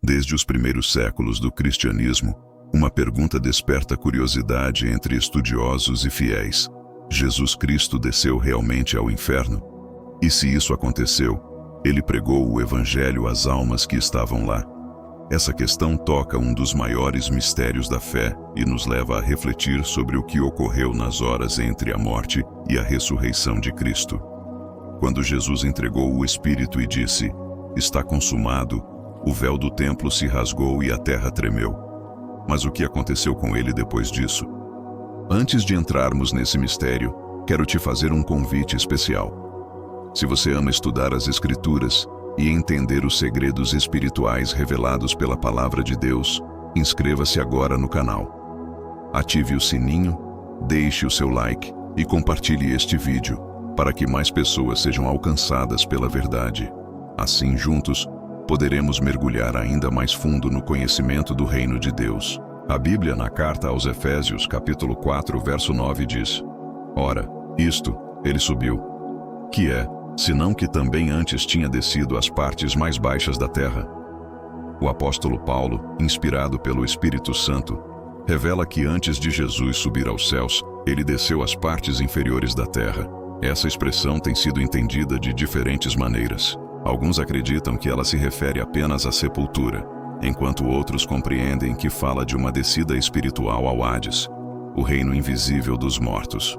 Desde os primeiros séculos do cristianismo, uma pergunta desperta curiosidade entre estudiosos e fiéis. Jesus Cristo desceu realmente ao inferno? E se isso aconteceu, ele pregou o evangelho às almas que estavam lá? Essa questão toca um dos maiores mistérios da fé e nos leva a refletir sobre o que ocorreu nas horas entre a morte e a ressurreição de Cristo. Quando Jesus entregou o Espírito e disse: "Está consumado", o véu do templo se rasgou e a terra tremeu. Mas o que aconteceu com ele depois disso? Antes de entrarmos nesse mistério, quero te fazer um convite especial. Se você ama estudar as Escrituras e entender os segredos espirituais revelados pela Palavra de Deus, inscreva-se agora no canal. Ative o sininho, deixe o seu like e compartilhe este vídeo para que mais pessoas sejam alcançadas pela verdade. Assim, juntos, poderemos mergulhar ainda mais fundo no conhecimento do reino de Deus. A Bíblia, na carta aos Efésios, capítulo 4, verso 9, diz: "Ora, isto, ele subiu, que é, senão que também antes tinha descido às partes mais baixas da terra." O apóstolo Paulo, inspirado pelo Espírito Santo, revela que antes de Jesus subir aos céus, ele desceu às partes inferiores da terra. Essa expressão tem sido entendida de diferentes maneiras. Alguns acreditam que ela se refere apenas à sepultura, enquanto outros compreendem que fala de uma descida espiritual ao Hades, o reino invisível dos mortos.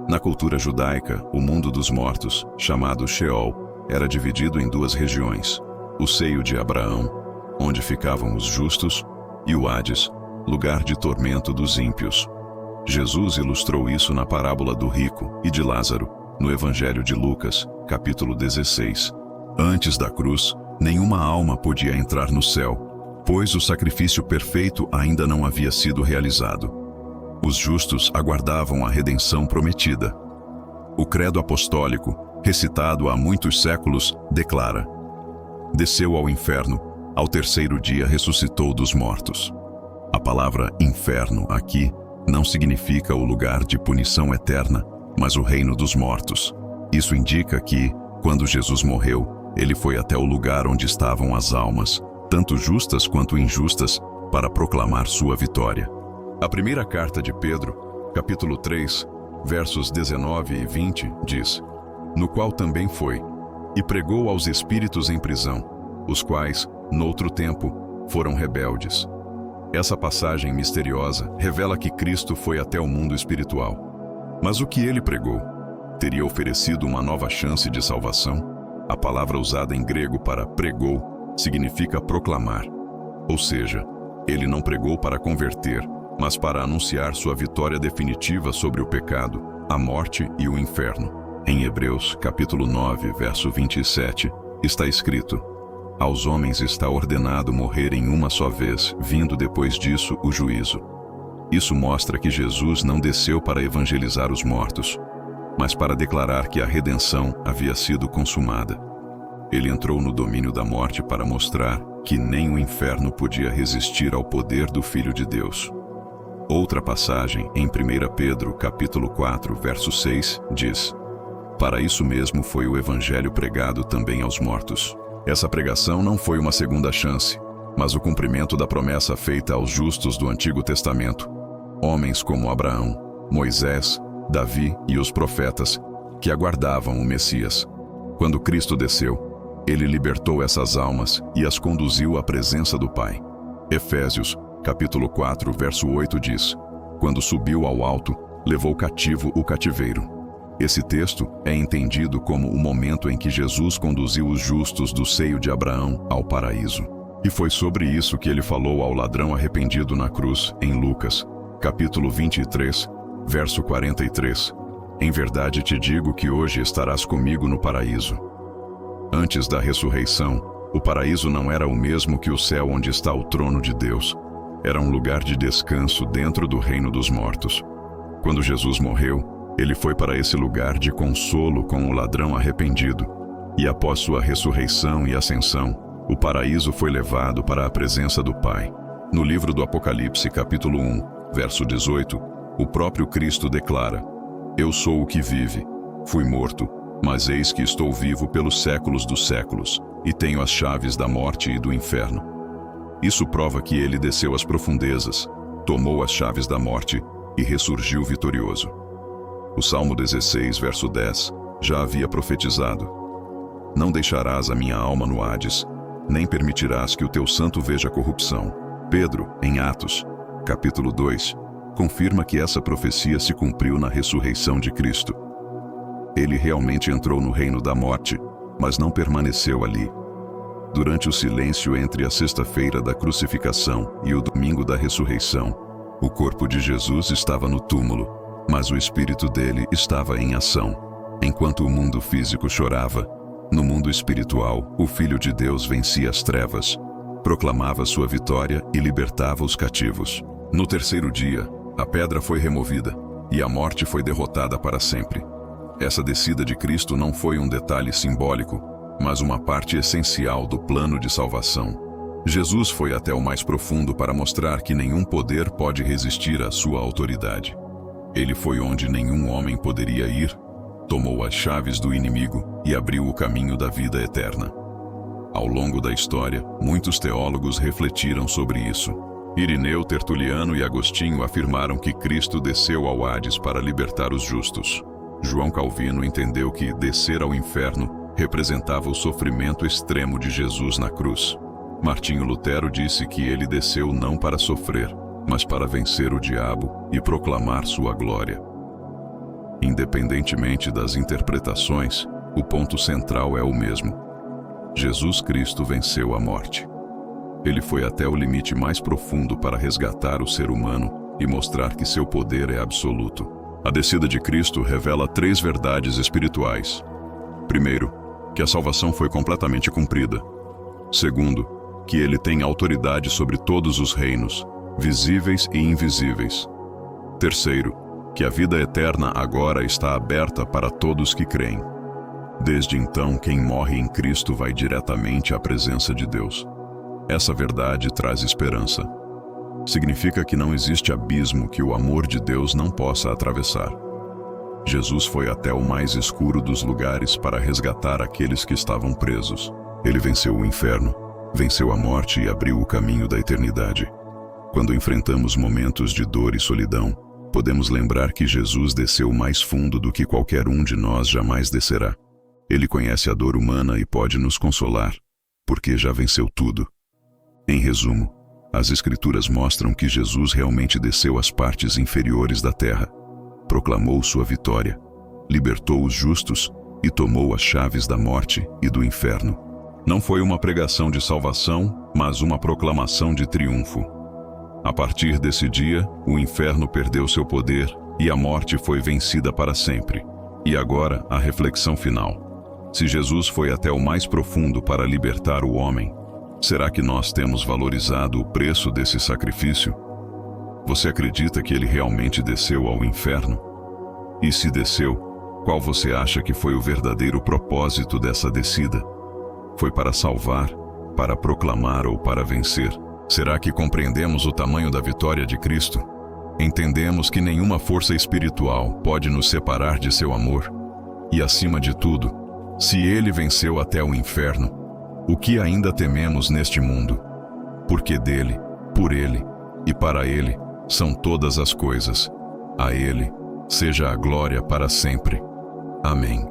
Na cultura judaica, o mundo dos mortos, chamado Sheol, era dividido em duas regiões: o seio de Abraão, onde ficavam os justos, e o Hades, lugar de tormento dos ímpios. Jesus ilustrou isso na parábola do rico e de Lázaro, no Evangelho de Lucas, capítulo 16. Antes da cruz, nenhuma alma podia entrar no céu, pois o sacrifício perfeito ainda não havia sido realizado. Os justos aguardavam a redenção prometida. O credo apostólico, recitado há muitos séculos, declara: "Desceu ao inferno, ao terceiro dia ressuscitou dos mortos." A palavra inferno aqui não significa o lugar de punição eterna, mas o reino dos mortos. Isso indica que, quando Jesus morreu, ele foi até o lugar onde estavam as almas, tanto justas quanto injustas, para proclamar sua vitória. A primeira carta de Pedro, capítulo 3, versos 19 e 20, diz: "No qual também foi, e pregou aos espíritos em prisão, os quais, noutro tempo, foram rebeldes." Essa passagem misteriosa revela que Cristo foi até o mundo espiritual. Mas o que ele pregou? Teria oferecido uma nova chance de salvação? A palavra usada em grego para pregou significa proclamar. Ou seja, ele não pregou para converter, mas para anunciar sua vitória definitiva sobre o pecado, a morte e o inferno. Em Hebreus, capítulo 9, verso 27, está escrito: "Aos homens está ordenado morrerem uma só vez, vindo depois disso o juízo." Isso mostra que Jesus não desceu para evangelizar os mortos, mas para declarar que a redenção havia sido consumada. Ele entrou no domínio da morte para mostrar que nem o inferno podia resistir ao poder do Filho de Deus. Outra passagem, em 1 Pedro, capítulo 4, verso 6, diz: "Para isso mesmo foi o evangelho pregado também aos mortos." Essa pregação não foi uma segunda chance, mas o cumprimento da promessa feita aos justos do Antigo Testamento, homens como Abraão, Moisés, Davi e os profetas, que aguardavam o Messias. Quando Cristo desceu, ele libertou essas almas e as conduziu à presença do Pai. Efésios, capítulo 4, verso 8 diz: "Quando subiu ao alto, levou cativo o cativeiro." Esse texto é entendido como o momento em que Jesus conduziu os justos do seio de Abraão ao paraíso. E foi sobre isso que ele falou ao ladrão arrependido na cruz, em Lucas, capítulo 23, verso 43. "Em verdade te digo que hoje estarás comigo no paraíso." Antes da ressurreição, o paraíso não era o mesmo que o céu onde está o trono de Deus. Era um lugar de descanso dentro do reino dos mortos. Quando Jesus morreu, ele foi para esse lugar de consolo com o ladrão arrependido. E após sua ressurreição e ascensão, o paraíso foi levado para a presença do Pai. No livro do Apocalipse, capítulo 1, verso 18, o próprio Cristo declara: "Eu sou o que vive. Fui morto, mas eis que estou vivo pelos séculos dos séculos, e tenho as chaves da morte e do inferno." Isso prova que ele desceu às profundezas, tomou as chaves da morte e ressurgiu vitorioso. O Salmo 16, verso 10, já havia profetizado: Não deixarás a minha alma no Hades, nem permitirás que o teu santo veja corrupção. Pedro, em Atos, capítulo 2, confirma que essa profecia se cumpriu na ressurreição de Cristo. Ele realmente entrou no reino da morte, mas não permaneceu ali. Durante o silêncio entre a sexta-feira da crucificação e o domingo da ressurreição, o corpo de Jesus estava no túmulo, mas o espírito dele estava em ação. Enquanto o mundo físico chorava, no mundo espiritual, o Filho de Deus vencia as trevas, proclamava sua vitória e libertava os cativos. No terceiro dia, a pedra foi removida e a morte foi derrotada para sempre. Essa descida de Cristo não foi um detalhe simbólico, mas uma parte essencial do plano de salvação. Jesus foi até o mais profundo para mostrar que nenhum poder pode resistir à sua autoridade. Ele foi onde nenhum homem poderia ir, tomou as chaves do inimigo e abriu o caminho da vida eterna. Ao longo da história, muitos teólogos refletiram sobre isso. Irineu, Tertuliano e Agostinho afirmaram que Cristo desceu ao Hades para libertar os justos. João Calvino entendeu que descer ao inferno representava o sofrimento extremo de Jesus na cruz. Martinho Lutero disse que ele desceu não para sofrer, mas para vencer o diabo e proclamar sua glória. Independentemente das interpretações, o ponto central é o mesmo. Jesus Cristo venceu a morte. Ele foi até o limite mais profundo para resgatar o ser humano e mostrar que seu poder é absoluto. A descida de Cristo revela 3 verdades espirituais. Primeiro, que a salvação foi completamente cumprida. Segundo, que ele tem autoridade sobre todos os reinos, visíveis e invisíveis. Terceiro, que a vida eterna agora está aberta para todos que creem. Desde então, quem morre em Cristo vai diretamente à presença de Deus. Essa verdade traz esperança. Significa que não existe abismo que o amor de Deus não possa atravessar. Jesus foi até o mais escuro dos lugares para resgatar aqueles que estavam presos. Ele venceu o inferno, venceu a morte e abriu o caminho da eternidade. Quando enfrentamos momentos de dor e solidão, podemos lembrar que Jesus desceu mais fundo do que qualquer um de nós jamais descerá. Ele conhece a dor humana e pode nos consolar, porque já venceu tudo. Em resumo, as Escrituras mostram que Jesus realmente desceu às partes inferiores da terra, proclamou sua vitória, libertou os justos e tomou as chaves da morte e do inferno. Não foi uma pregação de salvação, mas uma proclamação de triunfo. A partir desse dia, o inferno perdeu seu poder e a morte foi vencida para sempre. E agora, a reflexão final. Se Jesus foi até o mais profundo para libertar o homem, será que nós temos valorizado o preço desse sacrifício? Você acredita que ele realmente desceu ao inferno? E se desceu, qual você acha que foi o verdadeiro propósito dessa descida? Foi para salvar, para proclamar ou para vencer? Será que compreendemos o tamanho da vitória de Cristo? Entendemos que nenhuma força espiritual pode nos separar de seu amor? E acima de tudo, se ele venceu até o inferno, o que ainda tememos neste mundo? Porque dele, por ele e para ele são todas as coisas. A ele seja a glória para sempre. Amém.